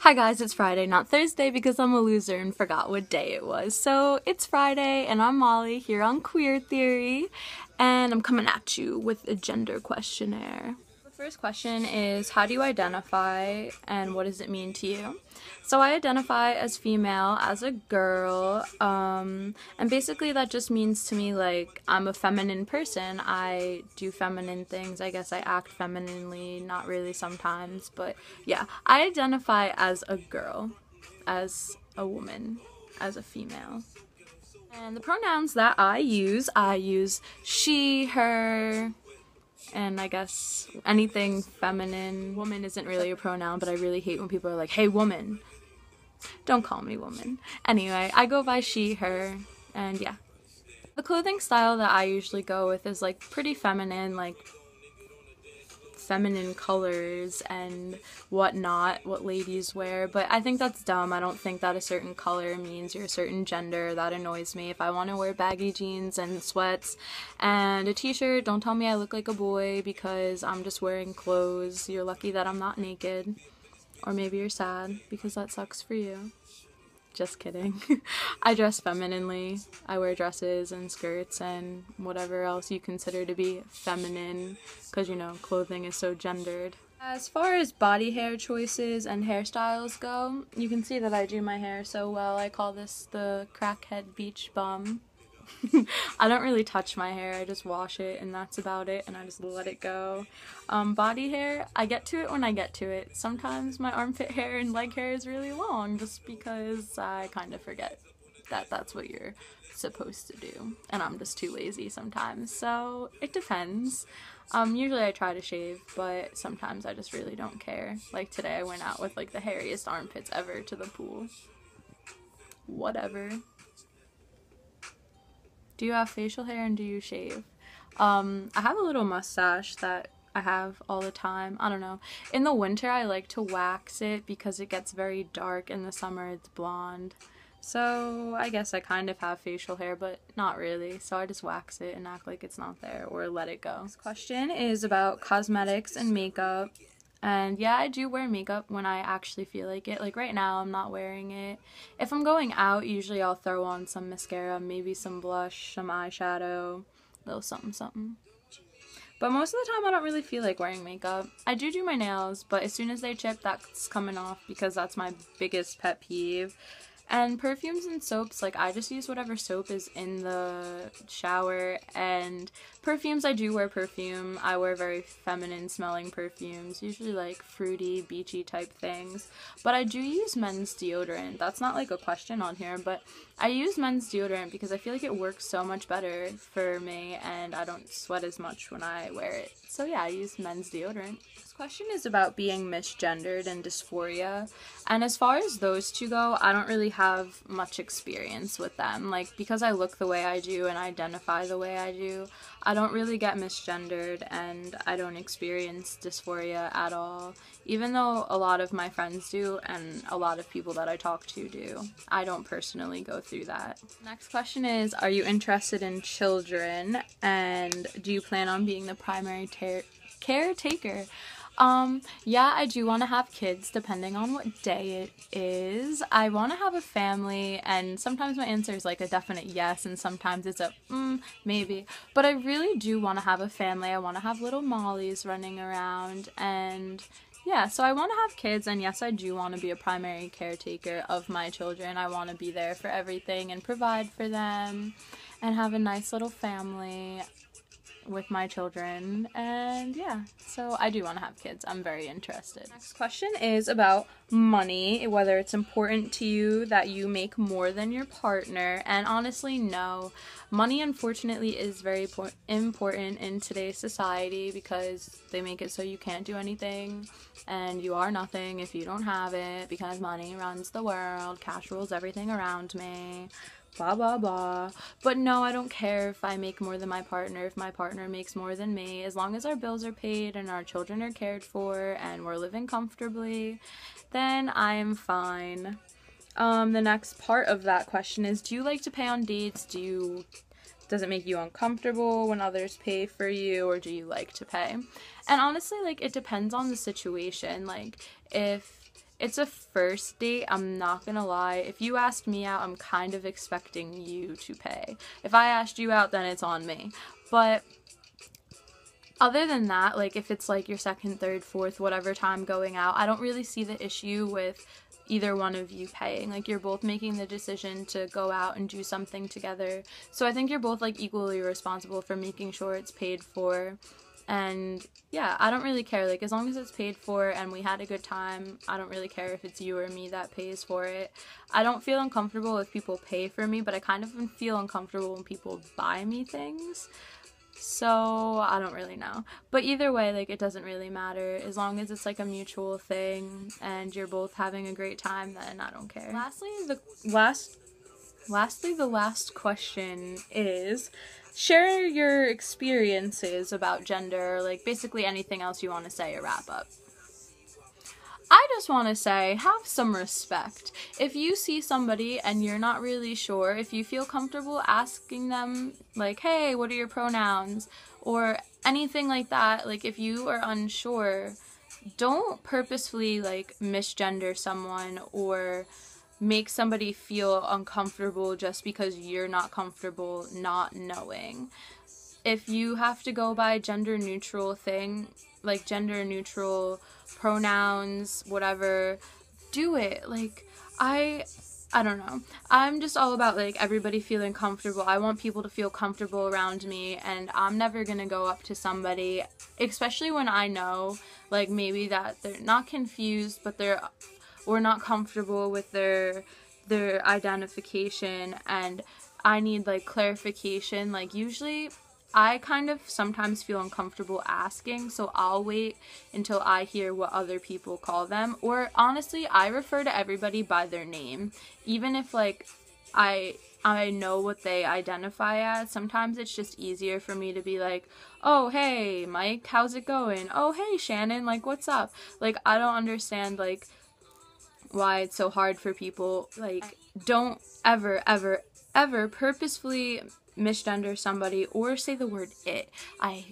Hi guys, it's Friday, not Thursday, because I'm a loser and forgot what day it was. So it's Friday and I'm Molly here on Queer Theory and I'm coming at you with a gender questionnaire. The first question is, how do you identify and what does it mean to you? So I identify as female, as a girl, and basically that just means to me like I'm a feminine person. I do feminine things. I guess I act femininely, not really sometimes, but yeah, I identify as a girl, as a woman, as a female. And the pronouns that I use she, her, and I guess anything feminine. Woman isn't really a pronoun, but I really hate when people are like, hey woman. Don't call me woman. Anyway, I go by she, her, and yeah. The clothing style that I usually go with is like pretty feminine, like feminine colors and whatnot, what ladies wear, but I think that's dumb. I don't think that a certain color means you're a certain gender. That annoys me. If I want to wear baggy jeans and sweats and a t-shirt, don't tell me I look like a boy because I'm just wearing clothes. You're lucky that I'm not naked. Or maybe you're sad because that sucks for you. Just kidding. I dress femininely. I wear dresses and skirts and whatever else you consider to be feminine because, you know, clothing is so gendered. As far as body hair choices and hairstyles go, you can see that I do my hair so well. I call this the crackhead beach bum. I don't really touch my hair, I just wash it and that's about it, and I just let it go. Body hair, I get to it when I get to it. Sometimes my armpit hair and leg hair is really long just because I kind of forget that that's what you're supposed to do, and I'm just too lazy sometimes, so it depends. Usually I try to shave, but sometimes I just really don't care. Like today I went out with like the hairiest armpits ever to the pool. Whatever. Do you have facial hair and do you shave? I have a little mustache that I have all the time. I don't know. In the winter I like to wax it because it gets very dark. In the summer it's blonde. So I guess I kind of have facial hair, but not really. So I just wax it and act like it's not there or let it go. This question is about cosmetics and makeup. And yeah, I do wear makeup when I actually feel like it. Like right now, I'm not wearing it. If I'm going out, usually I'll throw on some mascara, maybe some blush, some eyeshadow, a little something something. But most of the time, I don't really feel like wearing makeup. I do my nails, but as soon as they chip, that's coming off because that's my biggest pet peeve. And perfumes and soaps, like I just use whatever soap is in the shower, and perfumes, I do wear perfume. I wear very feminine smelling perfumes, usually like fruity, beachy type things, but I do use men's deodorant. That's not like a question on here, but I use men's deodorant because I feel like it works so much better for me and I don't sweat as much when I wear it. So yeah, I use men's deodorant. This question is about being misgendered and dysphoria, and as far as those two go, I don't really have much experience with them. Like, because I look the way I do and identify the way I do, I don't really get misgendered and I don't experience dysphoria at all, even though a lot of my friends do and a lot of people that I talk to do. I don't personally go through that. Next question is, are you interested in children and do you plan on being the primary caretaker? Yeah, I do want to have kids depending on what day it is. I want to have a family, and sometimes my answer is like a definite yes, and sometimes it's a maybe. But I really do want to have a family. I want to have little Mollies running around, and yeah, so I want to have kids, and yes, I do want to be a primary caretaker of my children. I want to be there for everything and provide for them and have a nice little family with my children, and yeah, so I do want to have kids. I'm very interested. Next question is about money, whether it's important to you that you make more than your partner, and honestly, no. Money, unfortunately, is very important in today's society because they make it so you can't do anything and you are nothing if you don't have it, because money runs the world, cash rules everything around me, blah blah blah. But no, I don't care if I make more than my partner, if my partner makes more than me. As long as our bills are paid and our children are cared for and we're living comfortably, then I am fine. The next part of that question is, do you like to pay on dates? Does it make you uncomfortable when others pay for you, or do you like to pay? And honestly, like, it depends on the situation. Like, if it's a first date, I'm not gonna lie. If you asked me out, I'm kind of expecting you to pay. If I asked you out, then it's on me. But other than that, like if it's like your second, third, fourth, whatever time going out, I don't really see the issue with either one of you paying. Like you're both making the decision to go out and do something together. So I think you're both like equally responsible for making sure it's paid for. And yeah, I don't really care. Like as long as it's paid for and we had a good time, I don't really care if it's you or me that pays for it. I don't feel uncomfortable if people pay for me, but I kind of feel uncomfortable when people buy me things. So I don't really know. But either way, like it doesn't really matter. As long as it's like a mutual thing and you're both having a great time, then I don't care. Lastly, the last question is, share your experiences about gender, like basically anything else you want to say or wrap up. I just want to say, have some respect. If you see somebody and you're not really sure, if you feel comfortable asking them, like, hey, what are your pronouns? Or anything like that, like if you are unsure, don't purposefully like misgender someone or make somebody feel uncomfortable just because you're not comfortable not knowing. If you have to go by gender neutral thing, like gender neutral pronouns, whatever, do it. Like I don't know. I'm just all about like everybody feeling comfortable. I want people to feel comfortable around me, and I'm never gonna go up to somebody, especially when I know like maybe that they're not confused, but we're not comfortable with their identification, and I need like clarification. Like usually I kind of sometimes feel uncomfortable asking, so I'll wait until I hear what other people call them. Or honestly, I refer to everybody by their name. Even if like I know what they identify as, sometimes it's just easier for me to be like, oh, hey, Mike, how's it going? Oh, hey, Shannon, like, what's up? Like, I don't understand, like, why it's so hard for people. Like, don't ever purposefully misgender somebody or say the word it.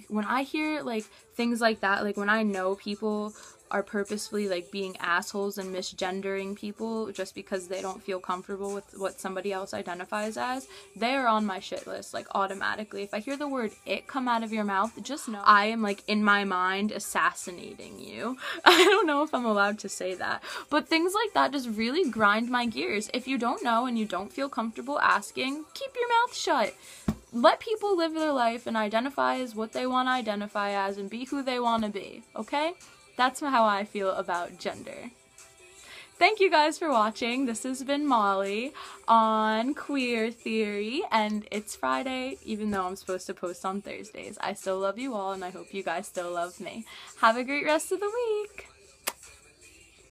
When I hear like things like that, like when I know people are purposefully like being assholes and misgendering people just because they don't feel comfortable with what somebody else identifies as, they're on my shit list like automatically. If I hear the word it come out of your mouth, just know I am like in my mind assassinating you. I don't know if I'm allowed to say that, but things like that just really grind my gears. If you don't know and you don't feel comfortable asking, keep your mouth shut. Let people live their life and identify as what they want to identify as and be who they want to be, okay? That's how I feel about gender. Thank you guys for watching. This has been Molly on Queer Theory, and it's Friday, even though I'm supposed to post on Thursdays. I still love you all, and I hope you guys still love me. Have a great rest of the week!